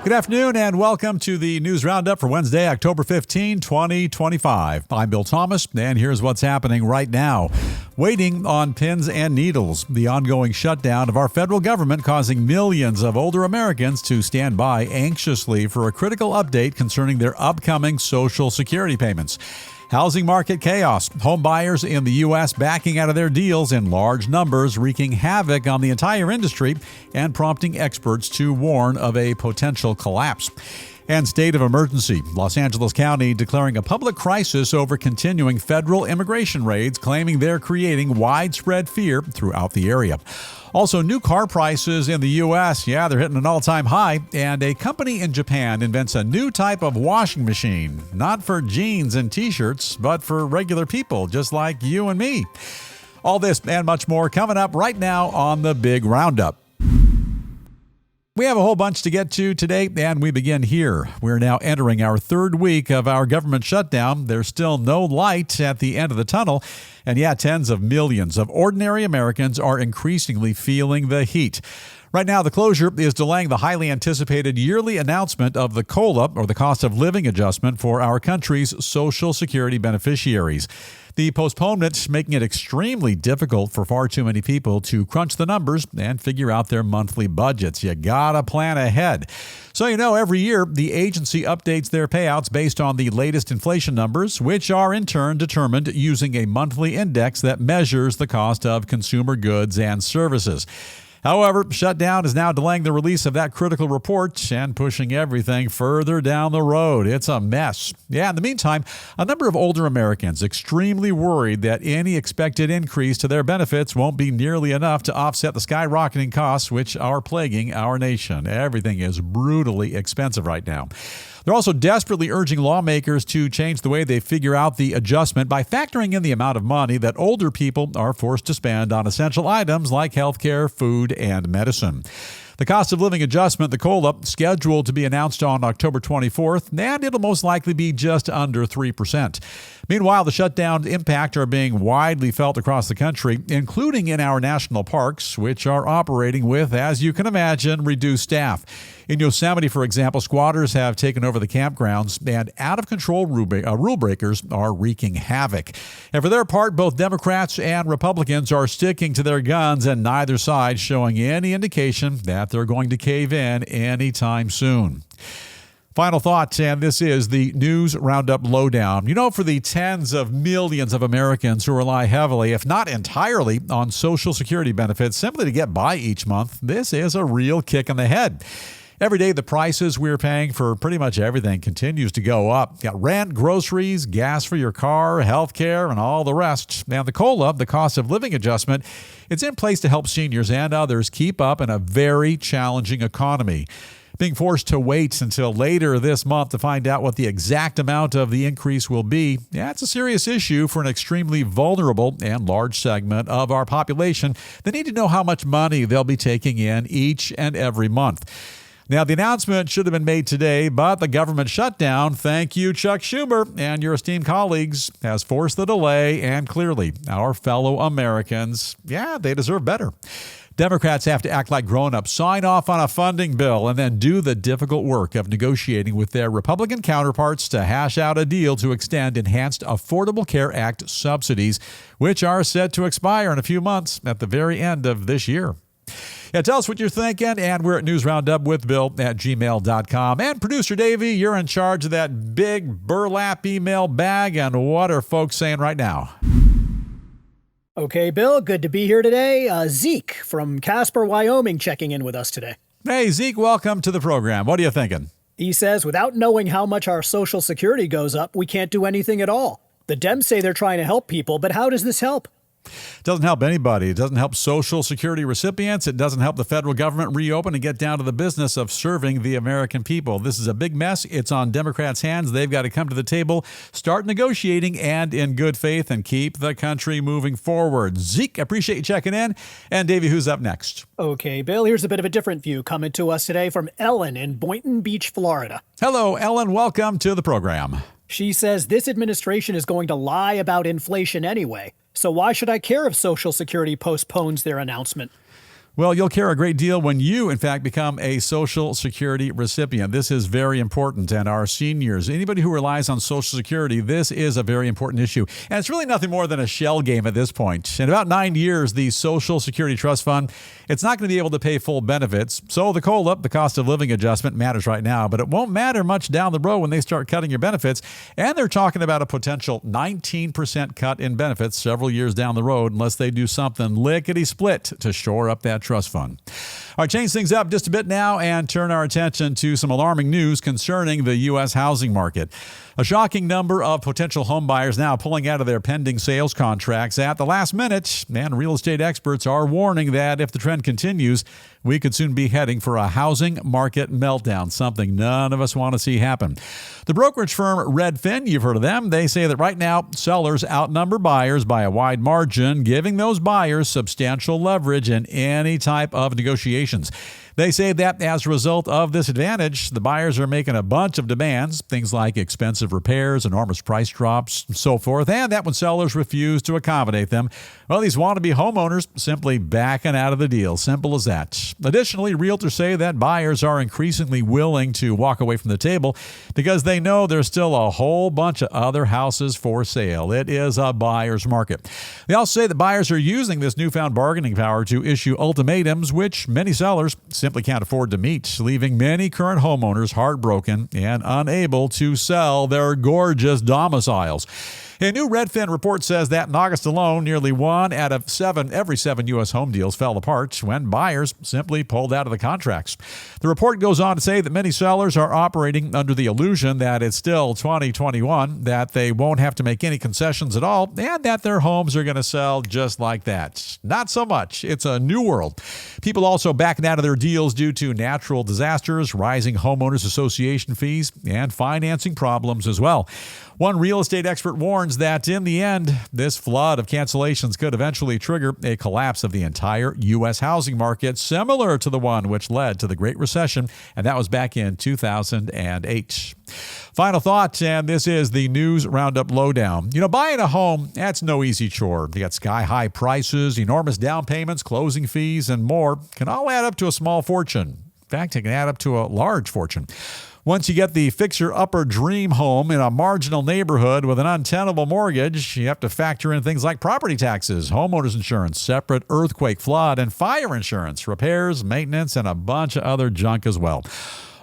Good afternoon and welcome to the News Roundup for Wednesday, October 15, 2025. I'm Bill Thomas, and here's what's happening right now. Waiting on pins and needles. The ongoing shutdown of our federal government causing millions of older Americans to stand by anxiously for a critical update concerning their upcoming Social Security payments. Housing market chaos. Home buyers in the U.S. backing out of their deals in large numbers, wreaking havoc on the entire industry and prompting experts to warn of a potential collapse. And state of emergency. Los Angeles County declaring a public crisis over continuing federal immigration raids, claiming they're creating widespread fear throughout the area. Also, new car prices in the U.S., they're hitting an all-time high. And a company in Japan invents a new type of washing machine, not for jeans and T-shirts, but for regular people just like you and me. All this and much more coming up right now on the Big Roundup. We have a whole bunch to get to today, and we begin here. We're now entering our third week of our government shutdown. There's still no light at the end of the tunnel. And tens of millions of ordinary Americans are increasingly feeling the heat. Right now, the closure is delaying the highly anticipated yearly announcement of the COLA, or the cost of living adjustment, for our country's Social Security beneficiaries. The postponement making it extremely difficult for far too many people to crunch the numbers and figure out their monthly budgets. You gotta plan ahead. So every year the agency updates their payouts based on the latest inflation numbers, which are in turn determined using a monthly index that measures the cost of consumer goods and services. However, shutdown is now delaying the release of that critical report and pushing everything further down the road. It's a mess. In the meantime, a number of older Americans extremely worried that any expected increase to their benefits won't be nearly enough to offset the skyrocketing costs which are plaguing our nation. Everything is brutally expensive right now. They're also desperately urging lawmakers to change the way they figure out the adjustment by factoring in the amount of money that older people are forced to spend on essential items like healthcare, food, and medicine. The cost of living adjustment, the COLA, scheduled to be announced on October 24th, and it'll most likely be just under 3%. Meanwhile, the shutdown impact are being widely felt across the country, including in our national parks, which are operating with, as you can imagine, reduced staff. In Yosemite, for example, squatters have taken over the campgrounds, and out-of-control rule breakers are wreaking havoc. And for their part, both Democrats and Republicans are sticking to their guns, and neither side showing any indication that they're going to cave in anytime soon. Final thought, and this is the News Roundup Lowdown. For the tens of millions of Americans who rely heavily, if not entirely, on Social Security benefits simply to get by each month, this is a real kick in the head. Every day, the prices we're paying for pretty much everything continues to go up. Got rent, groceries, gas for your car, health care, and all the rest. And the COLA, the cost of living adjustment, it's in place to help seniors and others keep up in a very challenging economy. Being forced to wait until later this month to find out what the exact amount of the increase will be, it's a serious issue for an extremely vulnerable and large segment of our population. They need to know how much money they'll be taking in each and every month. Now, the announcement should have been made today, but the government shutdown, thank you, Chuck Schumer and your esteemed colleagues, has forced the delay, and clearly our fellow Americans, they deserve better. Democrats have to act like grown-ups, sign off on a funding bill, and then do the difficult work of negotiating with their Republican counterparts to hash out a deal to extend Enhanced Affordable Care Act subsidies, which are set to expire in a few months at the very end of this year. Tell us what you're thinking, and we're at newsroundupwithbill@gmail.com. And producer Davey, you're in charge of that big burlap email bag, and what are folks saying right now? Okay, Bill, good to be here today. Zeke from Casper, Wyoming, checking in with us today. Hey, Zeke, welcome to the program. What are you thinking? He says, without knowing how much our Social Security goes up, we can't do anything at all. The Dems say they're trying to help people, but how does this help? It doesn't help anybody. It doesn't help Social Security recipients. It doesn't help the federal government reopen and get down to the business of serving the American people. This is a big mess. It's on Democrats' hands. They've got to come to the table, start negotiating, and in good faith, and keep the country moving forward. Zeke, appreciate you checking in. And Davey, who's up next? Okay, Bill, here's a bit of a different view coming to us today from Ellen in Boynton Beach, Florida. Hello, Ellen. Welcome to the program. She says this administration is going to lie about inflation anyway. So why should I care if Social Security postpones their announcement? Well, you'll care a great deal when you, in fact, become a Social Security recipient. This is very important. And our seniors, anybody who relies on Social Security, this is a very important issue. And it's really nothing more than a shell game at this point. In about 9 years, the Social Security Trust Fund, it's not going to be able to pay full benefits. So the COLA, the cost of living adjustment, matters right now, but it won't matter much down the road when they start cutting your benefits. And they're talking about a potential 19% cut in benefits several years down the road unless they do something lickety-split to shore up that trust fund. All right, change things up just a bit now and turn our attention to some alarming news concerning the U.S. housing market. A shocking number of potential home buyers now pulling out of their pending sales contracts at the last minute, and real estate experts are warning that if the trend continues, we could soon be heading for a housing market meltdown, something none of us want to see happen. The brokerage firm Redfin, you've heard of them, they say that right now sellers outnumber buyers by a wide margin, giving those buyers substantial leverage in any type of negotiations. They say that as a result of this advantage, the buyers are making a bunch of demands, things like expensive repairs, enormous price drops, and so forth, and that when sellers refuse to accommodate them, well, these wannabe homeowners simply backing out of the deal. Simple as that. Additionally, realtors say that buyers are increasingly willing to walk away from the table because they know there's still a whole bunch of other houses for sale. It is a buyer's market. They also say that buyers are using this newfound bargaining power to issue ultimatums, which many sellers simply can't afford to meet, leaving many current homeowners heartbroken and unable to sell their gorgeous domiciles. A new Redfin report says that in August alone, nearly 1 out of every 7 U.S. home deals fell apart when buyers simply pulled out of the contracts. The report goes on to say that many sellers are operating under the illusion that it's still 2021, that they won't have to make any concessions at all, and that their homes are going to sell just like that. Not so much. It's a new world. People also backing out of their deals due to natural disasters, rising homeowners association fees, and financing problems as well. One real estate expert warns that in the end, this flood of cancellations could eventually trigger a collapse of the entire U.S. housing market, similar to the one which led to the Great Recession, and that was back in 2008. Final thought, and this is the News Roundup Lowdown. Buying a home, that's no easy chore. You got sky-high prices, enormous down payments, closing fees, and more can all add up to a small fortune. In fact, it can add up to a large fortune. Once you get the fixer-upper dream home in a marginal neighborhood with an untenable mortgage, you have to factor in things like property taxes, homeowners insurance, separate earthquake, flood, and fire insurance, repairs, maintenance, and a bunch of other junk as well.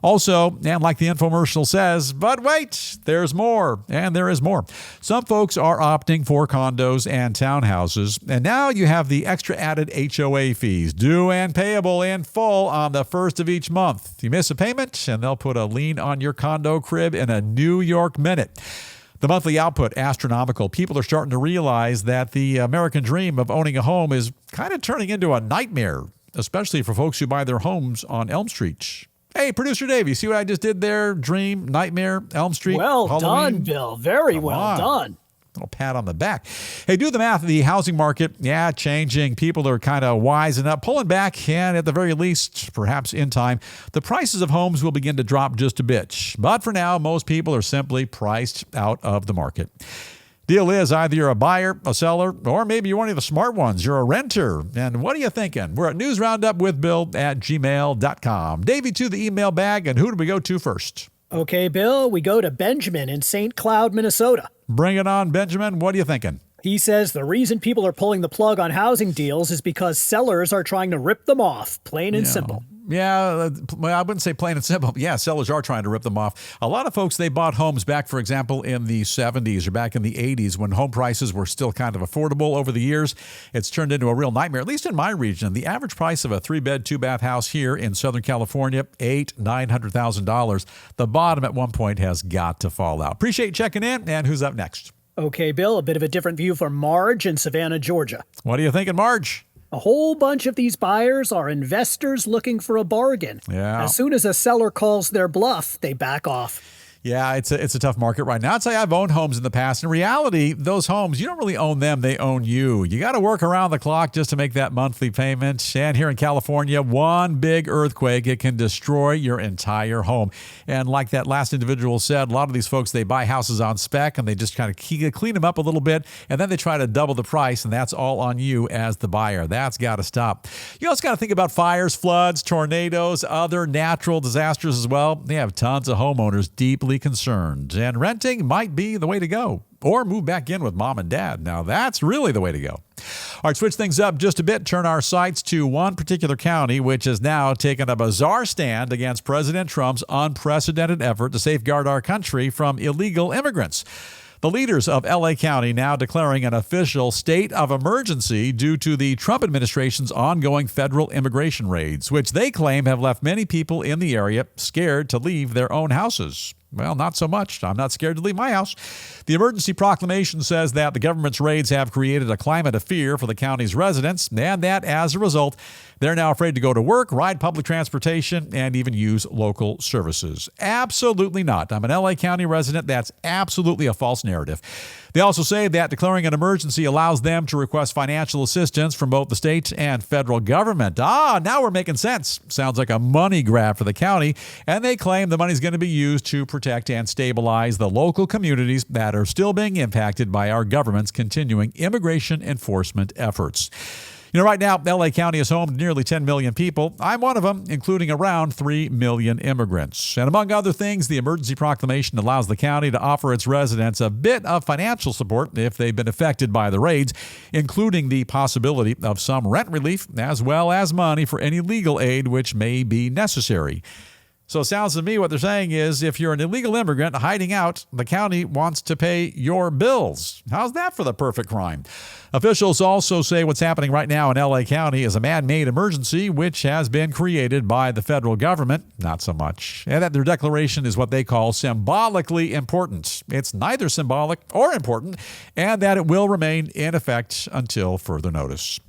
Also, and like the infomercial says, but wait, there's more, and there is more. Some folks are opting for condos and townhouses, and now you have the extra added HOA fees, due and payable in full on the first of each month. You miss a payment, and they'll put a lien on your condo crib in a New York minute. The monthly output, astronomical. People are starting to realize that the American dream of owning a home is kind of turning into a nightmare, especially for folks who buy their homes on Elm Street. Hey, Producer Dave, you see what I just did there? Dream, nightmare, Elm Street, Well Halloween? done, Bill. Very well done. Little pat on the back. Hey, do the math. The housing market, changing. People are kind of wising up, pulling back, and at the very least, perhaps in time, the prices of homes will begin to drop just a bit. But for now, most people are simply priced out of the market. Deal is either you're a buyer, a seller, or maybe you're one of the smart ones. You're a renter. And what are you thinking? We're at newsroundupwithbill@gmail.com. Davey to the email bag, and who do we go to first? Okay, Bill, we go to Benjamin in St. Cloud, Minnesota. Bring it on, Benjamin. What are you thinking? He says the reason people are pulling the plug on housing deals is because sellers are trying to rip them off, plain and simple. Yeah, I wouldn't say plain and simple. Yeah, sellers are trying to rip them off. A lot of folks, they bought homes back, for example, in the 70s or back in the 80s when home prices were still kind of affordable. Over the years, it's turned into a real nightmare, at least in my region. The average price of a 3-bed, 2-bath house here in Southern California, $900,000. The bottom at one point has got to fall out. Appreciate you checking in, and who's up next? Okay, Bill, a bit of a different view from Marge in Savannah, Georgia. What are you thinking, Marge? A whole bunch of these buyers are investors looking for a bargain. Yeah. As soon as a seller calls their bluff, they back off. Yeah, it's a tough market right now. I'd say I've owned homes in the past. In reality, those homes, you don't really own them. They own you. You got to work around the clock just to make that monthly payment. And here in California, one big earthquake, it can destroy your entire home. And like that last individual said, a lot of these folks, they buy houses on spec and they just kind of clean them up a little bit. And then they try to double the price. And that's all on you as the buyer. That's got to stop. You also got to think about fires, floods, tornadoes, other natural disasters as well. They have tons of homeowners deeply concerned, and renting might be the way to go, or move back in with mom and dad. Now that's really the way to go. All right, switch things up just a bit. Turn our sights to one particular county, which has now taken a bizarre stand against President Trump's unprecedented effort to safeguard our country from illegal immigrants. The leaders of LA County now declaring an official state of emergency due to the Trump administration's ongoing federal immigration raids, which they claim have left many people in the area scared to leave their own houses. Well, not so much. I'm not scared to leave my house. The emergency proclamation says that the government's raids have created a climate of fear for the county's residents, and that as a result, they're now afraid to go to work, ride public transportation, and even use local services. Absolutely not. I'm an LA County resident. That's absolutely a false narrative. They also say that declaring an emergency allows them to request financial assistance from both the state and federal government. Now we're making sense. Sounds like a money grab for the county, and they claim the money's going to be used to protect and stabilize the local communities that are still being impacted by our government's continuing immigration enforcement efforts. You know, right now, LA County is home to nearly 10 million people. I'm one of them, including around 3 million immigrants. And among other things, the emergency proclamation allows the county to offer its residents a bit of financial support if they've been affected by the raids, including the possibility of some rent relief, as well as money for any legal aid which may be necessary. So it sounds to me what they're saying is if you're an illegal immigrant hiding out, the county wants to pay your bills. How's that for the perfect crime? Officials also say what's happening right now in LA County is a man-made emergency which has been created by the federal government. Not so much. And that their declaration is what they call symbolically important. It's neither symbolic or important, and that it will remain in effect until further notice.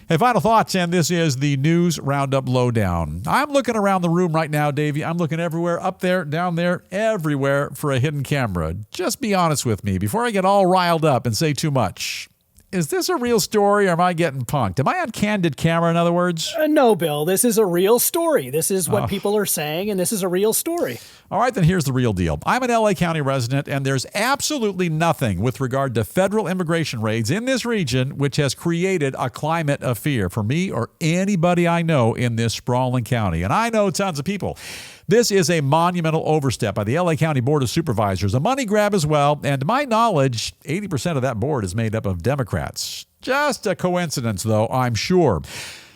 Hey, final thoughts, and this is the News Roundup Lowdown. I'm looking around the room right now, Davey. I'm looking everywhere, up there, down there, everywhere for a hidden camera. Just be honest with me before I get all riled up and say too much. Is this a real story, or am I getting punked? Am I on candid camera, in other words? No, Bill. This is a real story. This is what people are saying, and this is a real story. All right, then here's the real deal. I'm an LA County resident, and there's absolutely nothing with regard to federal immigration raids in this region which has created a climate of fear for me or anybody I know in this sprawling county. And I know tons of people. This is a monumental overstep by the LA County Board of Supervisors, a money grab as well, and to my knowledge, 80% of that board is made up of Democrats. Just a coincidence, though, I'm sure.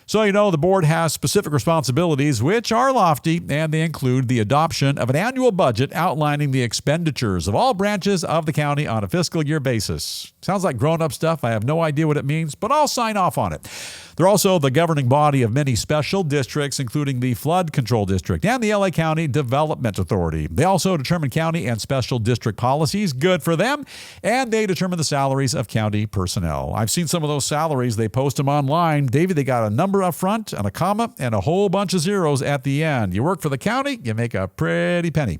So, you know, the board has specific responsibilities, which are lofty, and they include the adoption of an annual budget outlining the expenditures of all branches of the county on a fiscal year basis. Sounds like grown-up stuff. I have no idea what it means, but I'll sign off on it. They're also the governing body of many special districts, including the Flood Control District and the LA County Development Authority. They also determine county and special district policies, good for them, and they determine the salaries of county personnel. I've seen some of those salaries. They post them online. Davey, they got a number up front and a comma and a whole bunch of zeros at the end. You work for the county, you make a pretty penny.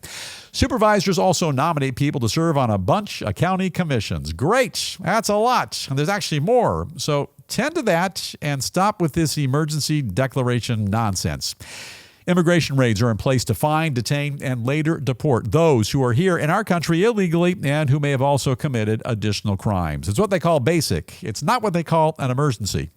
Supervisors also nominate people to serve on a bunch of county commissions. Great. That's a lot. And there's actually more. So tend to that and stop with this emergency declaration nonsense. Immigration raids are in place to find, detain, and later deport those who are here in our country illegally and who may have also committed additional crimes. It's what they call basic. It's not what they call an emergency.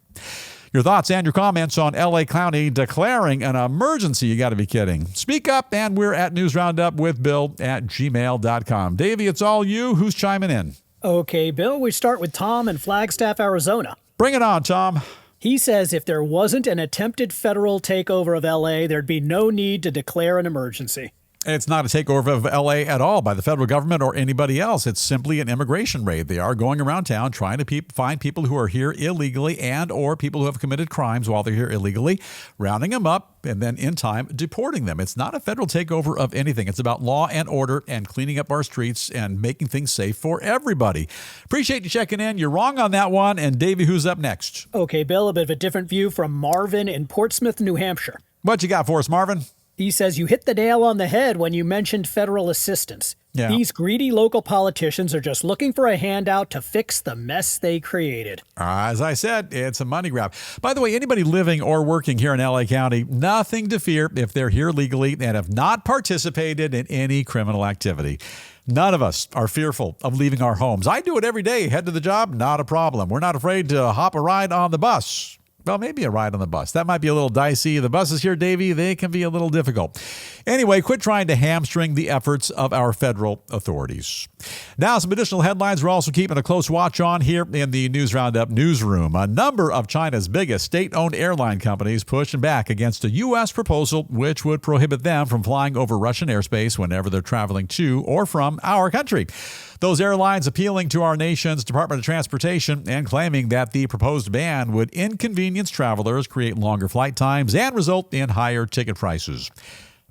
Your thoughts and your comments on LA County declaring an emergency. You got to be kidding. Speak up, and we're at newsroundupwithbill@gmail.com. Davey, it's all you. Who's chiming in? Okay, Bill, we start with Tom in Flagstaff, Arizona. Bring it on, Tom. He says if there wasn't an attempted federal takeover of LA, there'd be no need to declare an emergency. It's not a takeover of LA at all by the federal government or anybody else. It's simply an immigration raid. They are going around town trying to find people who are here illegally and or people who have committed crimes while they're here illegally, rounding them up, and then in time deporting them. It's not a federal takeover of anything. It's about law and order and cleaning up our streets and making things safe for everybody. Appreciate you checking in. You're wrong on that one. And Davey, who's up next? Okay, Bill, a bit of a different view from Marvin in Portsmouth, New Hampshire. What you got for us, Marvin? He says you hit the nail on the head when you mentioned federal assistance. Yeah. These greedy local politicians are just looking for a handout to fix the mess they created. As I said, it's a money grab. By the way, anybody living or working here in LA County, nothing to fear if they're here legally and have not participated in any criminal activity. None of us are fearful of leaving our homes. I do it every day. Head to the job, not a problem. We're not afraid to hop a ride on the bus. Well, maybe a ride on the bus. That might be a little dicey. The buses here, Davey, they can be a little difficult. Anyway, quit trying to hamstring the efforts of our federal authorities. Now, some additional headlines we're also keeping a close watch on here in the News Roundup newsroom. A number of China's biggest state-owned airline companies pushing back against a U.S. proposal which would prohibit them from flying over Russian airspace whenever they're traveling to or from our country. Those airlines appealing to our nation's Department of Transportation and claiming that the proposed ban would inconvenience travelers, create longer flight times, and result in higher ticket prices.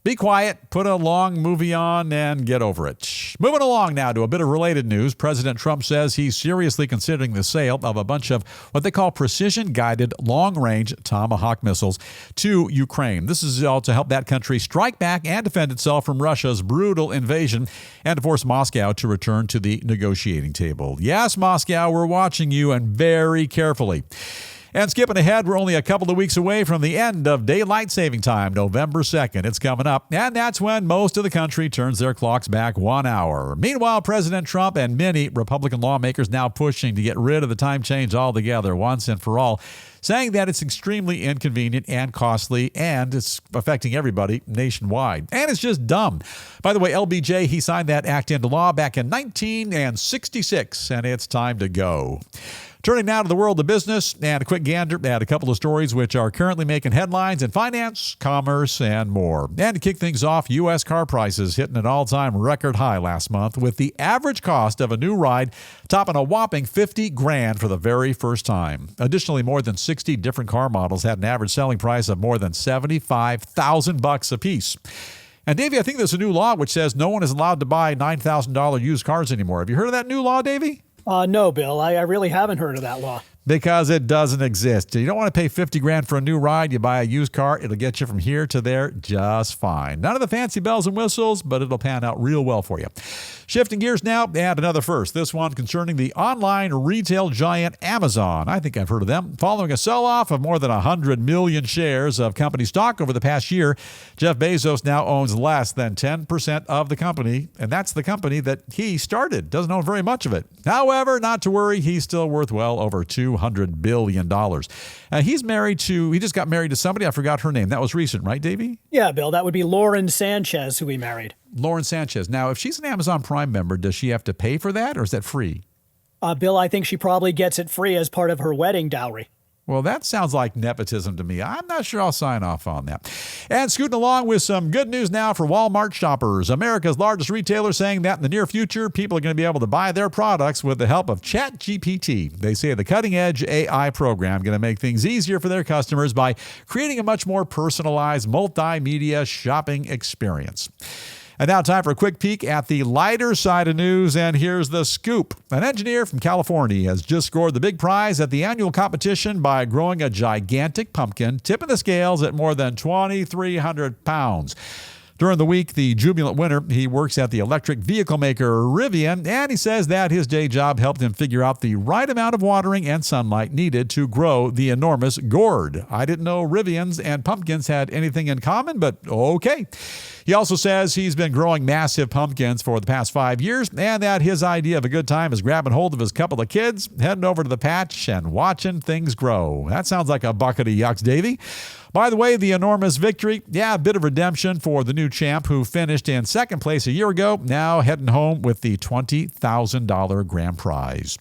Be quiet, put a long movie on, and get over it. Moving along now to a bit of related news. President Trump says he's seriously considering the sale of a bunch of what they call precision-guided long-range Tomahawk missiles to Ukraine. This is all to help that country strike back and defend itself from Russia's brutal invasion and to force Moscow to return to the negotiating table. Yes, Moscow, we're watching you, and very carefully. And skipping ahead, we're only a couple of weeks away from the end of daylight saving time, November 2nd. It's coming up, and that's when most of the country turns their clocks back 1 hour. Meanwhile, President Trump and many Republican lawmakers now pushing to get rid of the time change altogether once and for all, saying that it's extremely inconvenient and costly, and it's affecting everybody nationwide. And it's just dumb. By the way, LBJ, he signed that act into law back in 1966, and it's time to go. Turning now to the world of business and a quick gander at a couple of stories which are currently making headlines in finance, commerce, and more. And to kick things off, U.S. car prices hitting an all-time record high last month, with the average cost of a new ride topping a whopping $50,000 for the very first time. Additionally, more than 60 different car models had an average selling price of more than $75,000 a piece. And Davey, I think there's a new law which says no one is allowed to buy $9,000 used cars anymore. Have you heard of that new law, Davey? No, Bill, I really haven't heard of that law. Because it doesn't exist. You don't want to pay $50,000 for a new ride. You buy a used car. It'll get you from here to there just fine. None of the fancy bells and whistles, but it'll pan out real well for you. Shifting gears now, and another first. This one concerning the online retail giant Amazon. I think I've heard of them. Following a sell-off of more than 100 million shares of company stock over the past year, Jeff Bezos now owns less than 10% of the company, and that's the company that he started. Doesn't own very much of it. However, not to worry, he's still worth well over $200 billion. He just got married to somebody. I forgot her name. That was recent, right, Davey? Yeah, Bill, that would be Lauren Sanchez, who he married. Lauren Sanchez. Now, if she's an Amazon Prime member, does she have to pay for that, or is that free? Bill, I think she probably gets it free as part of her wedding dowry. Well, that sounds like nepotism to me. I'm not sure I'll sign off on that. And scooting along with some good news now for Walmart shoppers. America's largest retailer saying that in the near future, people are going to be able to buy their products with the help of ChatGPT. They say the cutting-edge AI program going to make things easier for their customers by creating a much more personalized multimedia shopping experience. And now time for a quick peek at the lighter side of news, and here's the scoop. An engineer from California has just scored the big prize at the annual competition by growing a gigantic pumpkin, tipping the scales at more than 2,300 pounds. During the week, the jubilant winner, he works at the electric vehicle maker Rivian, and he says that his day job helped him figure out the right amount of watering and sunlight needed to grow the enormous gourd. I didn't know Rivians and pumpkins had anything in common, but okay. He also says he's been growing massive pumpkins for the past 5 years, and that his idea of a good time is grabbing hold of his couple of kids, heading over to the patch, and watching things grow. That sounds like a bucket of yucks, Davey. By the way, the enormous victory, a bit of redemption for the new champ who finished in second place a year ago, now heading home with the $20,000 grand prize.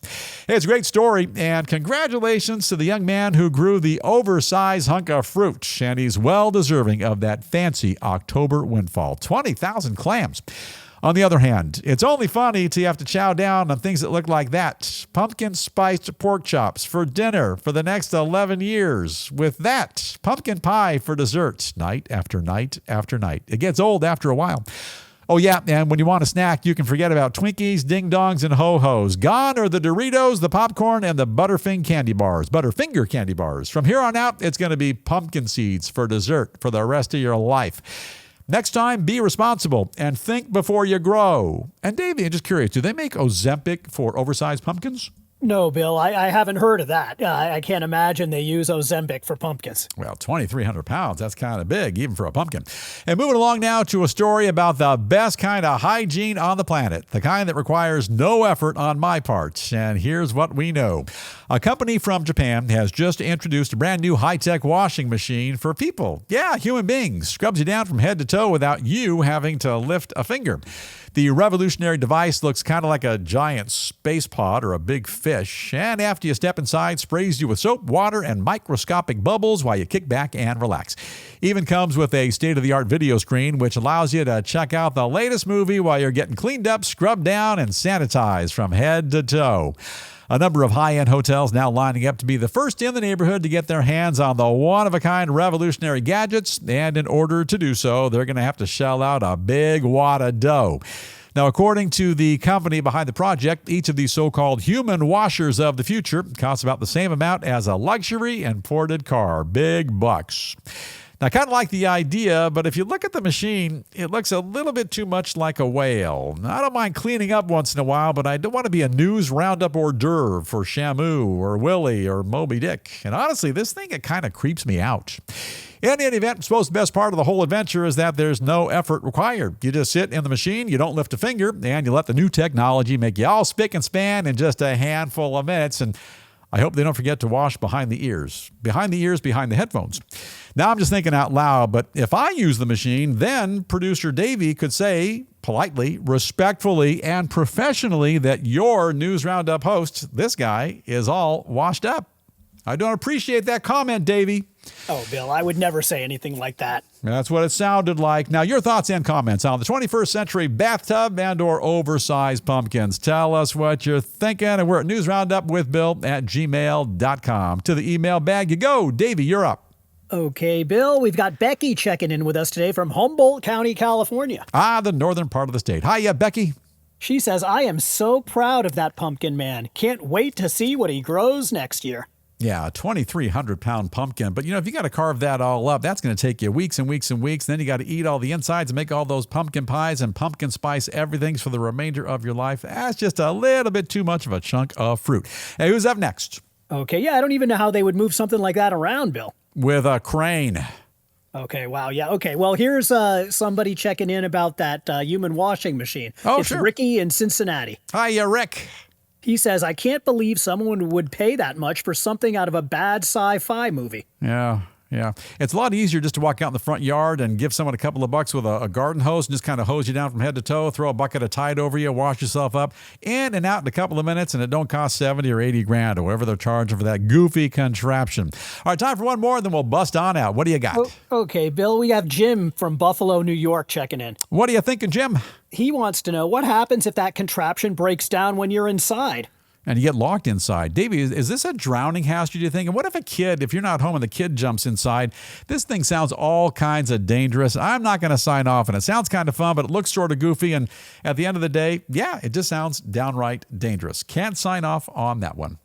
Hey, it's a great story, and congratulations to the young man who grew the oversized hunk of fruit, and he's well deserving of that fancy October windfall. 20,000 clams. On the other hand, it's only funny till you have to chow down on things that look like that. Pumpkin spiced pork chops for dinner for the next 11 years. With that, pumpkin pie for dessert, night after night after night. It gets old after a while. Oh, yeah, and when you want a snack, you can forget about Twinkies, Ding-Dongs, and Ho-Hos. Gone are the Doritos, the popcorn, and the Butterfinger candy bars. From here on out, it's going to be pumpkin seeds for dessert for the rest of your life. Next time, be responsible and think before you grow. And Davey, I'm just curious, do they make Ozempic for oversized pumpkins? No, Bill, I haven't heard of that. I can't imagine they use Ozempic for pumpkins. Well, 2,300 pounds, that's kind of big, even for a pumpkin. And moving along now to a story about the best kind of hygiene on the planet, the kind that requires no effort on my part. And here's what we know. A company from Japan has just introduced a brand new high-tech washing machine for people. Yeah, human beings. Scrubs you down from head to toe without you having to lift a finger. The revolutionary device looks kind of like a giant space pod or a big fish, and after you step inside, sprays you with soap, water, and microscopic bubbles while you kick back and relax. Even comes with a state-of-the-art video screen, which allows you to check out the latest movie while you're getting cleaned up, scrubbed down, and sanitized from head to toe. A number of high-end hotels now lining up to be the first in the neighborhood to get their hands on the one-of-a-kind revolutionary gadgets, and in order to do so, they're going to have to shell out a big wad of dough. Now, according to the company behind the project, each of these so-called human washers of the future costs about the same amount as a luxury imported car. Big bucks. Now, I kind of like the idea, but if you look at the machine, it looks a little bit too much like a whale. Now, I don't mind cleaning up once in a while, but I don't want to be a news roundup hors d'oeuvre for Shamu or Willie or Moby Dick. And honestly, this thing, it kind of creeps me out. In any event, I suppose the best part of the whole adventure is that there's no effort required. You just sit in the machine, you don't lift a finger, and you let the new technology make you all spick and span in just a handful of minutes. And I hope they don't forget to wash behind the ears, behind the headphones. Now I'm just thinking out loud, but if I use the machine, then producer Davey could say politely, respectfully, and professionally that your News Roundup host, this guy, is all washed up. I don't appreciate that comment, Davey. Oh, Bill, I would never say anything like that. That's what it sounded like. Now, your thoughts and comments on the 21st century bathtub and or oversized pumpkins. Tell us what you're thinking, and we're at newsroundupwithbill@gmail.com. To the email bag you go. Davey, you're up. Okay, Bill, we've got Becky checking in with us today from Humboldt County, California. The northern part of the state. Hiya, Becky. She says, I am so proud of that pumpkin man. Can't wait to see what he grows next year. Yeah, a 2,300-pound pumpkin. But, if you got to carve that all up, that's going to take you weeks and weeks and weeks. Then you got to eat all the insides and make all those pumpkin pies and pumpkin spice everythings for the remainder of your life. That's just a little bit too much of a chunk of fruit. Hey, who's up next? Okay, yeah, I don't even know how they would move something like that around, Bill. With a crane. Okay, wow, yeah, okay. Well, here's somebody checking in about that human washing machine. Oh, it's sure. Ricky in Cincinnati. Hiya, Rick. He says, I can't believe someone would pay that much for something out of a bad sci-fi movie. Yeah. It's a lot easier just to walk out in the front yard and give someone a couple of bucks with a garden hose and just kind of hose you down from head to toe, throw a bucket of Tide over you, wash yourself up, in and out in a couple of minutes, and it don't cost 70 or 80 grand or whatever they're charging for that goofy contraption. All right, time for one more, and then we'll bust on out. What do you got? Okay, Bill, we have Jim from Buffalo, New York checking in. What are you thinking, Jim? He wants to know what happens if that contraption breaks down when you're inside. And you get locked inside. Davey, is this a drowning hazard, you think? And what if you're not home and the kid jumps inside? This thing sounds all kinds of dangerous. I'm not going to sign off, and it sounds kind of fun, but it looks sort of goofy. And at the end of the day, yeah, it just sounds downright dangerous. Can't sign off on that one.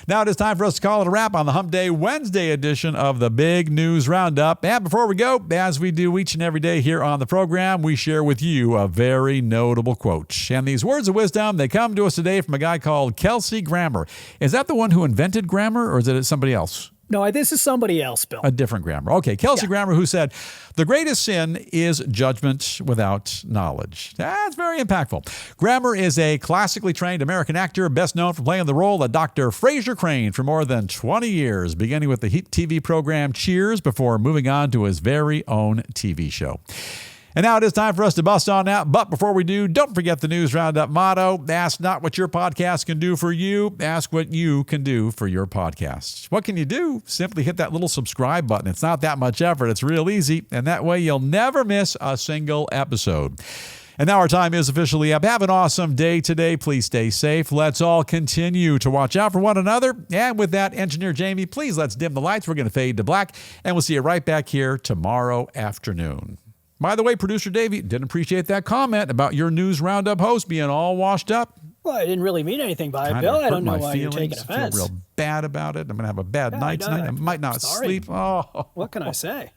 Now it is time for us to call it a wrap on the Hump Day Wednesday edition of the Big News Roundup. And before we go, as we do each and every day here on the program, we share with you a very notable quote. And these words of wisdom, they come to us today from a guy called Kelsey Grammer. Is that the one who invented grammar, or is it somebody else? No, this is somebody else, Bill. A different Grammer. Okay, Kelsey Grammer, who said, the greatest sin is judgment without knowledge. That's very impactful. Grammer is a classically trained American actor, best known for playing the role of Dr. Fraser Crane for more than 20 years, beginning with the hit TV program Cheers before moving on to his very own TV show. And now it is time for us to bust on out. But before we do, don't forget the News Roundup motto. Ask not what your podcast can do for you. Ask what you can do for your podcast. What can you do? Simply hit that little subscribe button. It's not that much effort. It's real easy. And that way you'll never miss a single episode. And now our time is officially up. Have an awesome day today. Please stay safe. Let's all continue to watch out for one another. And with that, Engineer Jamie, please let's dim the lights. We're going to fade to black. And we'll see you right back here tomorrow afternoon. By the way, Producer Davey, didn't appreciate that comment about your News Roundup host being all washed up. Well, I didn't really mean anything by it, Bill. I don't know why you're taking offense. I feel real bad about it. I'm going to have a bad night tonight. I might not sleep. Oh. What can I say?